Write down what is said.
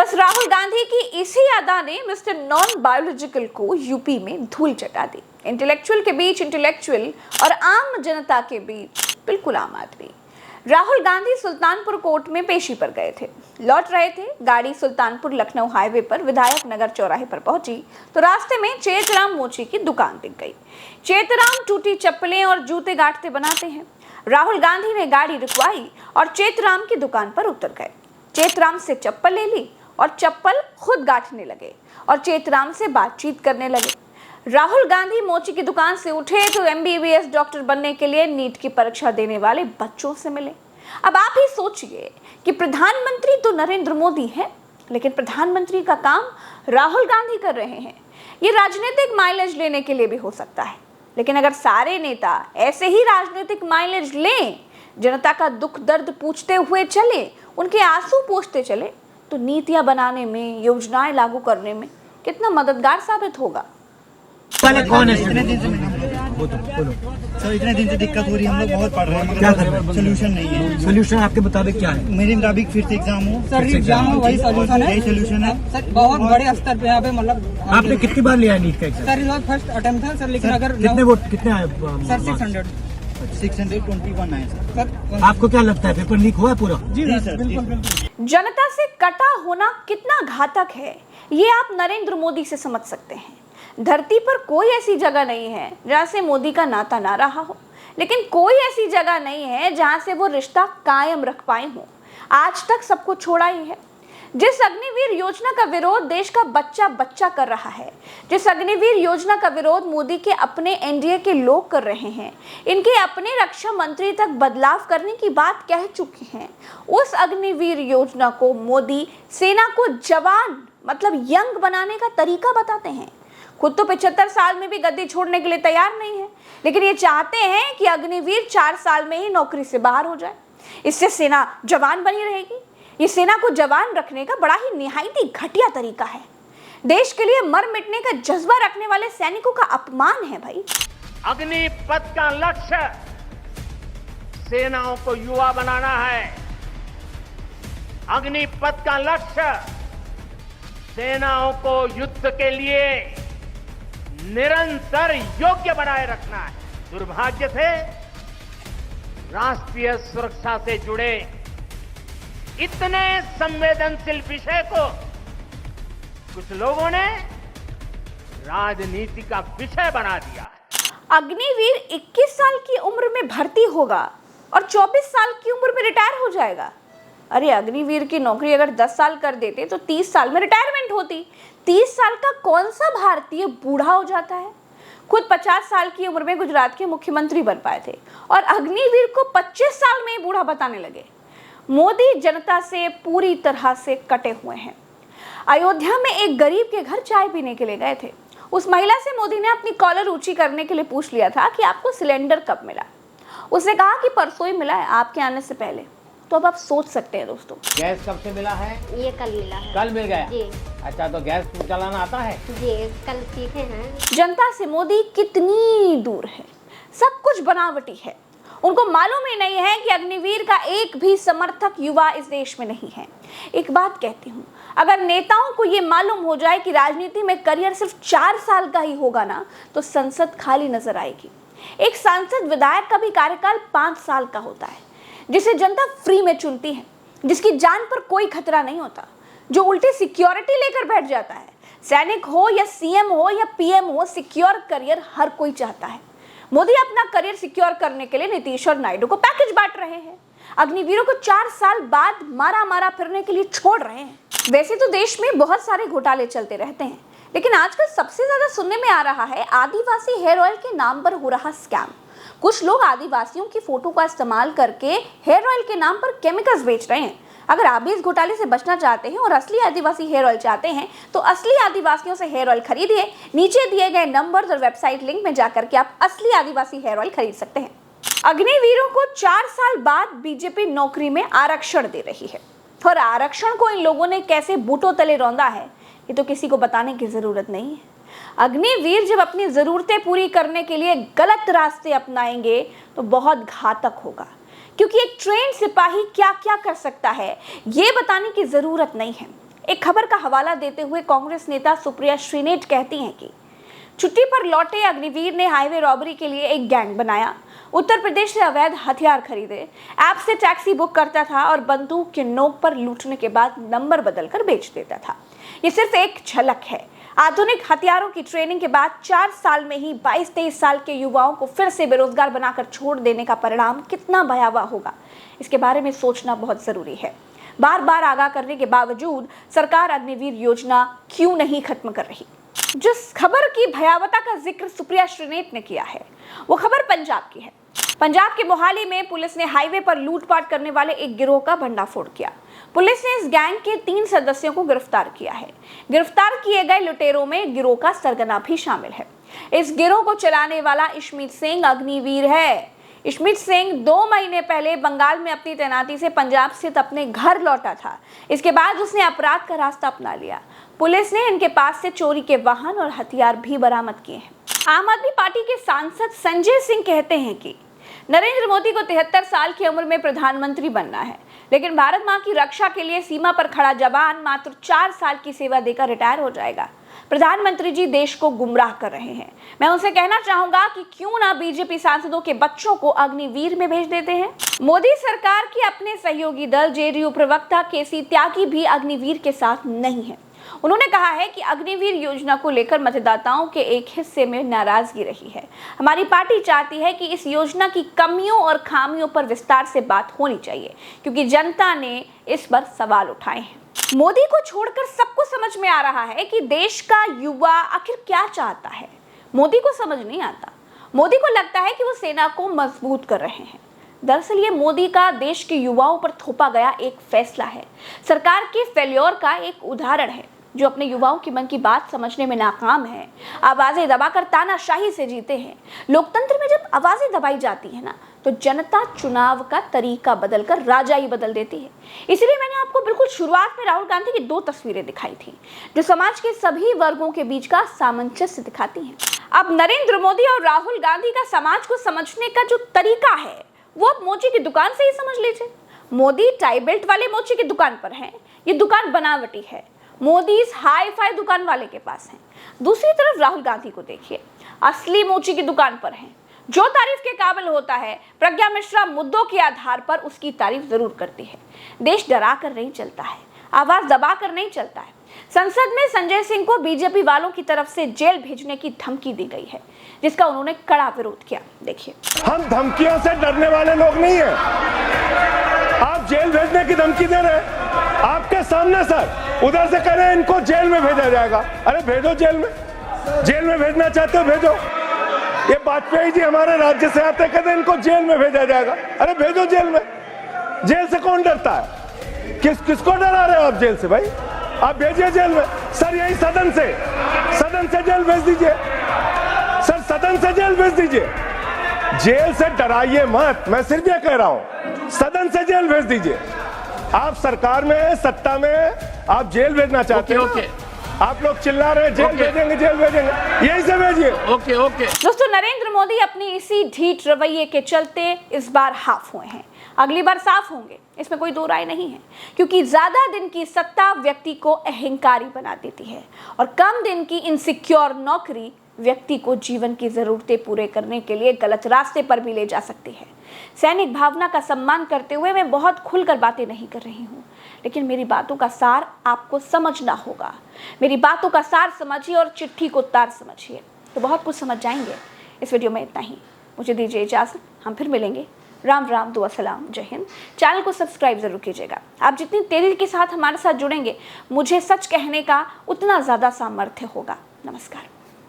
बस राहुल गांधी की इसी अदा ने मिस्टर नॉन बायोलॉजिकल को यूपी में धूल चटा दी। इंटेलेक्चुअल के बीच इंटेलेक्चुअल और आम जनता के बीच बिल्कुल आम आदमी। राहुल गांधी सुल्तानपुर कोर्ट में पेशी पर गए थे, लौट रहे थे। गाड़ी सुल्तानपुर लखनऊ हाईवे पर विधायक नगर चौराहे पर पहुंची तो रास्ते में चेतराम मोची की दुकान दिख गई। चेतराम टूटी चप्पलें और जूते गांठते बनाते हैं। राहुल गांधी ने गाड़ी रुकवाई और चेतराम की दुकान पर उतर गए। चेतराम से चप्पल ले ली और चप्पल खुद गांठने लगे और चेतराम से बातचीत करने लगे। राहुल गांधी मोची की दुकान से उठे तो एमबीबीएस डॉक्टर बनने के लिए नीट की परीक्षा देने वाले बच्चों से मिले। अब आप ही सोचिए कि प्रधानमंत्री तो नरेंद्र मोदी हैं, लेकिन प्रधानमंत्री का काम राहुल गांधी कर रहे हैं। ये राजनीतिक माइलेज लेने के लिए भी हो सकता है, लेकिन अगर सारे नेता ऐसे ही राजनीतिक माइलेज लें, जनता का दुख दर्द पूछते हुए चले, उनके आंसू पोंछते चले, तो नीतियां बनाने में, योजनाएं लागू करने में कितना मददगार साबित होगा। कौन है? इतने दिन से सर इतने दिन से दिक्कत हो रही है, हम लोग बहुत पढ़ रहे हैं, क्या कर रहे हैं? सोल्यूशन नहीं है। सोल्यूशन आपके मुताबिक क्या है? मेरे मुताबिक फिर से एग्जाम हो। सर एग्जाम हो, वही सोल्यूशन है। यही सोल्यूशन है सर, बहुत बड़े स्तर पे यहाँ पे मतलब आपने कितनी बार लिया है नीट का एग्जाम? सर इस फर्स्ट अटेम्प्ट था सर, लेकिन अगर कितने वोट कितने आए? सर 600 621 आए सर। आपको क्या लगता है पेपर लीक हुआ पूरा? जी सर, बिल्कुल बिल्कुल। जनता से कटा होना कितना घातक है, ये आप नरेंद्र मोदी से समझ सकते हैं। धरती पर कोई ऐसी जगह नहीं है जहां से मोदी का नाता ना रहा हो, लेकिन कोई ऐसी जगह नहीं है जहां से वो रिश्ता कायम रख पाए हों। आज तक सबको छोड़ा ही है। जिस अग्निवीर योजना का विरोध देश का बच्चा बच्चा कर रहा है, जिस अग्निवीर योजना का विरोध मोदी के अपने एनडीए के लोग कर रहे हैं, इनके अपने रक्षा मंत्री तक बदलाव करने की बात कह चुके हैं, उस अग्निवीर योजना को मोदी सेना को जवान मतलब यंग बनाने का तरीका बताते हैं। खुद तो 75 साल में भी गद्दी छोड़ने के लिए तैयार नहीं है, लेकिन ये चाहते हैं कि अग्निवीर 4 साल में ही नौकरी से बाहर हो जाए। इससे सेना जवान बनी रहेगी। ये सेना को जवान रखने का बड़ा ही निहायती घटिया तरीका है। देश के लिए मर मिटने का जज्बा रखने वाले सैनिकों का अपमान है भाई। अग्निपथ का लक्ष्य सेनाओं को युवा बनाना है। अग्निपथ का लक्ष्य सेनाओं को युद्ध के लिए निरंतर योग्य बनाए रखना है। दुर्भाग्य से राष्ट्रीय सुरक्षा से जुड़े इतने संवेदनशील विषय को कुछ लोगों ने राजनीति का विषय बना दिया है। अग्निवीर 21 साल की उम्र में भर्ती होगा और 24 साल की उम्र में रिटायर हो जाएगा। अरे अग्निवीर की नौकरी अगर 10 साल कर देते तो 30 साल में रिटायरमेंट होती। 30 साल का कौन सा भारतीय बूढ़ा हो जाता है? खुद 50 साल की उम्र में गुजरात के मुख्यमंत्री बन पाए थे और अग्निवीर को 25 साल में ही बूढ़ा बताने लगे। मोदी जनता से पूरी तरह से कटे हुए हैं। अयोध्या में एक गरीब के घर चाय पीने के लिए गए थे। उस महिला से मोदी ने अपनी कॉलर ऊंची करने के लिए पूछ लिया था कि आपको सिलेंडर कब मिला। उसने कहा कि परसों ही मिला है, आपके आने से पहले। तो अब आप सोच सकते हैं दोस्तों, गैस कब से मिला है? ये कल मिला है। कल मिल गया जी। अच्छा, तो गैस चलाना आता है? जी कल सीखे हैं। जनता से मोदी कितनी दूर है। सब कुछ बनावटी है। उनको मालूम ही नहीं है कि अग्निवीर का एक भी समर्थक युवा इस देश में नहीं है। एक बात कहती हूँ, अगर नेताओं को ये मालूम हो जाए कि राजनीति में करियर सिर्फ 4 साल का ही होगा ना, तो संसद खाली नजर आएगी। एक सांसद विधायक का भी कार्यकाल 5 साल का होता है, जिसे जनता फ्री में चुनती है, जिसकी जान पर कोई खतरा नहीं होता, जो उल्टी सिक्योरिटी लेकर बैठ जाता है। सैनिक हो या सीएम हो या पीएम हो, सिक्योर करियर हर कोई चाहता है। मोदी अपना करियर सिक्योर करने के लिए नीतीश और नायडू को पैकेज बांट रहे हैं। अग्निवीरों को 4 साल बाद मारा फिरने के लिए छोड़ रहे हैं। वैसे तो देश में बहुत सारे घोटाले चलते रहते हैं, लेकिन आजकल सबसे ज्यादा सुनने में आ रहा है आदिवासी हेयर ऑयल के नाम पर हो रहा स्कैम। कुछ लोग आदिवासियों की फोटो का इस्तेमाल करके हेयर ऑयल के नाम पर केमिकल्स बेच रहे हैं। अगर आप भी इस घोटाले से बचना चाहते हैं और असली आदिवासी हेयर ऑयल चाहते हैं, तो असली आदिवासियों से हेयर ऑयल खरीदिए। नीचे दिए गए नंबर्स और वेबसाइट लिंक में जाकर के आप असली आदिवासी हेयर ऑयल खरीद सकते हैं। अग्निवीरों को 4 साल बाद बीजेपी नौकरी में आरक्षण दे रही है, और आरक्षण को इन लोगों ने कैसे बूटों तले रौंदा है, ये तो किसी को बताने की जरूरत नहीं है। अग्निवीर जब अपनी जरूरतें पूरी करने के लिए गलत रास्ते अपनाएंगे तो बहुत घातक होगा, क्योंकि एक ट्रेन सिपाही क्या क्या कर सकता है ये बताने की जरूरत नहीं है। एक खबर का हवाला देते हुए कांग्रेस नेता सुप्रिया श्रीनेट कहती हैं कि छुट्टी पर लौटे अग्निवीर ने हाईवे रॉबरी के लिए एक गैंग बनाया, उत्तर प्रदेश से अवैध हथियार खरीदे, ऐप से टैक्सी बुक करता था और बंदूक के नोक पर लूटने के बाद नंबर बदलकर बेच देता था। ये सिर्फ एक झलक है। आधुनिक हथियारों की ट्रेनिंग के बाद 4 साल में ही 22-23 साल के युवाओं को फिर से बेरोजगार बनाकर छोड़ देने का परिणाम कितना भयावह होगा, इसके बारे में सोचना बहुत जरूरी है। बार बार आगाह करने के बावजूद सरकार अग्निवीर योजना क्यों नहीं खत्म कर रही? जिस खबर की भयावहता का जिक्र सुप्रिया श्रीनेट ने किया है, वो खबर पंजाब की है। पंजाब के मोहाली में पुलिस ने हाईवे पर लूटपाट करने वाले एक गिरोह का भंडाफोड़ किया। पुलिस ने इस गैंग के 3 सदस्यों को गिरफ्तार किया है। गिरफ्तार किए गए लुटेरों में गिरोह का सरगना भी शामिल है। इस गिरोह को चलाने वाला इशमीत सिंह अग्निवीर है। इशमीत सिंह 2 महीने पहले बंगाल में अपनी तैनाती से पंजाब स्थित अपने घर लौटा था। इसके बाद उसने अपराध का रास्ता अपना लिया। पुलिस ने इनके पास से चोरी के वाहन और हथियार भी बरामद किए हैं। आम आदमी पार्टी के सांसद संजय सिंह कहते हैं कि नरेंद्र मोदी को 73 साल की उम्र में प्रधानमंत्री बनना है, लेकिन भारत मां की रक्षा के लिए सीमा पर खड़ा जवान मात्र 4 साल की सेवा देकर रिटायर हो जाएगा। प्रधानमंत्री जी देश को गुमराह कर रहे हैं। मैं उनसे कहना चाहूंगा कि क्यों ना बीजेपी सांसदों के बच्चों को अग्निवीर में भेज देते हैं। मोदी सरकार के अपने सहयोगी दल जेडीयू प्रवक्ता केसी त्यागी भी अग्निवीर के साथ नहीं है। उन्होंने कहा है कि अग्निवीर योजना को लेकर मतदाताओं के एक हिस्से में नाराजगी रही है। हमारी पार्टी चाहती है कि इस योजना की कमियों और खामियों पर विस्तार से बात होनी चाहिए, क्योंकि जनता ने इस पर सवाल उठाए हैं। मोदी को छोड़कर सबको समझ में आ रहा है कि देश का युवा आखिर क्या चाहता है। मोदी को समझ नहीं आता। मोदी को लगता है कि वो सेना को मजबूत कर रहे हैं। दरअसल ये मोदी का देश के युवाओं पर थोपा गया एक फैसला है, सरकार के फेल्योर का एक उदाहरण है, जो अपने युवाओं की मन की बात समझने में नाकाम है। आवाजें दबाकर तानाशाही से जीते हैं। लोकतंत्र में जब आवाजें दबाई जाती है ना, तो जनता चुनाव का तरीका बदलकर राजा ही बदल देती है। इसलिए मैंने आपको बिल्कुल शुरुआत में राहुल गांधी की 2 तस्वीरें दिखाई थी, जो समाज के सभी वर्गों के बीच का सामंजस्य दिखाती हैं। अब नरेंद्र मोदी और राहुल गांधी का समाज को समझने का जो तरीका है, वो अब मोची की दुकान से ही समझ लीजिए। मोदी टाई बेल्ट वाले मोची की दुकान पर है। ये दुकान बनावटी है। मोदी इस हाई फाई दुकान वाले के पास हैं। दूसरी तरफ राहुल गांधी को देखिए, असली मोची की दुकान पर हैं। जो तारीफ के काबिल होता है, प्रज्ञा मिश्रा मुद्दों के आधार पर उसकी तारीफ जरूर करती है। देश डरा कर नहीं चलता है, आवाज दबा कर नहीं चलता है। संसद में संजय सिंह को बीजेपी वालों की तरफ से जेल भेजने की धमकी दी गई है, जिसका उन्होंने कड़ा विरोध किया। देखिए, हम धमकियों से डरने वाले लोग नहीं हैं। आप जेल भेजने की धमकी दे रहे हैं आपके सामने सर, उधर से कह रहे हैं इनको जेल में भेजा जाएगा। अरे भेजो जेल में भेजना चाहते हो भेजो। ये वाजपेयी जी हमारे राज्य से आते कहते इनको जेल में भेजा जाएगा। अरे भेजो जेल में। जेल से कौन डरता है? किसको डरा रहे हो आप जेल से? भाई आप भेजिए जेल में। सर यही सदन से जेल भेज दीजिए। सर सदन से जेल भेज दीजिए। जेल से डराइए मत, मैं सिर्फ ये कह रहा हूं, सदन से जेल भेज दीजिए। आप सरकार में, सत्ता में, आप जेल भेजना चाहते हैं। ओके। आप लोग चिल्ला रहे हैं जेल भेजेंगे, जेल भेजेंगे, यही से भेजिए। ओके। दोस्तों, नरेंद्र मोदी अपनी इसी ढीठ रवैये के चलते इस बार हाफ हुए हैं। अगली बार साफ होंगे, इसमें कोई दो राय नहीं है, क्योंकि ज्यादा दिन की सत्ता व्यक्ति को अहंकारी बना देती है और कम दिन की इनसिक्योर नौकरी व्यक्ति को जीवन की जरूरतें पूरे करने के लिए गलत रास्ते पर भी ले जा सकती है। सैनिक भावना का सम्मान करते हुए मैं बहुत खुलकर बातें नहीं कर रही हूँ, लेकिन मेरी बातों का सार आपको समझना होगा। मेरी बातों का सार समझिए और चिट्ठी को तार समझिए, तो बहुत कुछ समझ जाएंगे। इस वीडियो में इतना ही, मुझे दीजिए इजाजत, हम फिर मिलेंगे। राम राम, दुआ सलाम, जय हिंद। चैनल को सब्सक्राइब जरूर कीजिएगा। आप जितनी तेजी के साथ हमारे साथ जुड़ेंगे, मुझे सच कहने का उतना ज्यादा सामर्थ्य होगा। नमस्कार।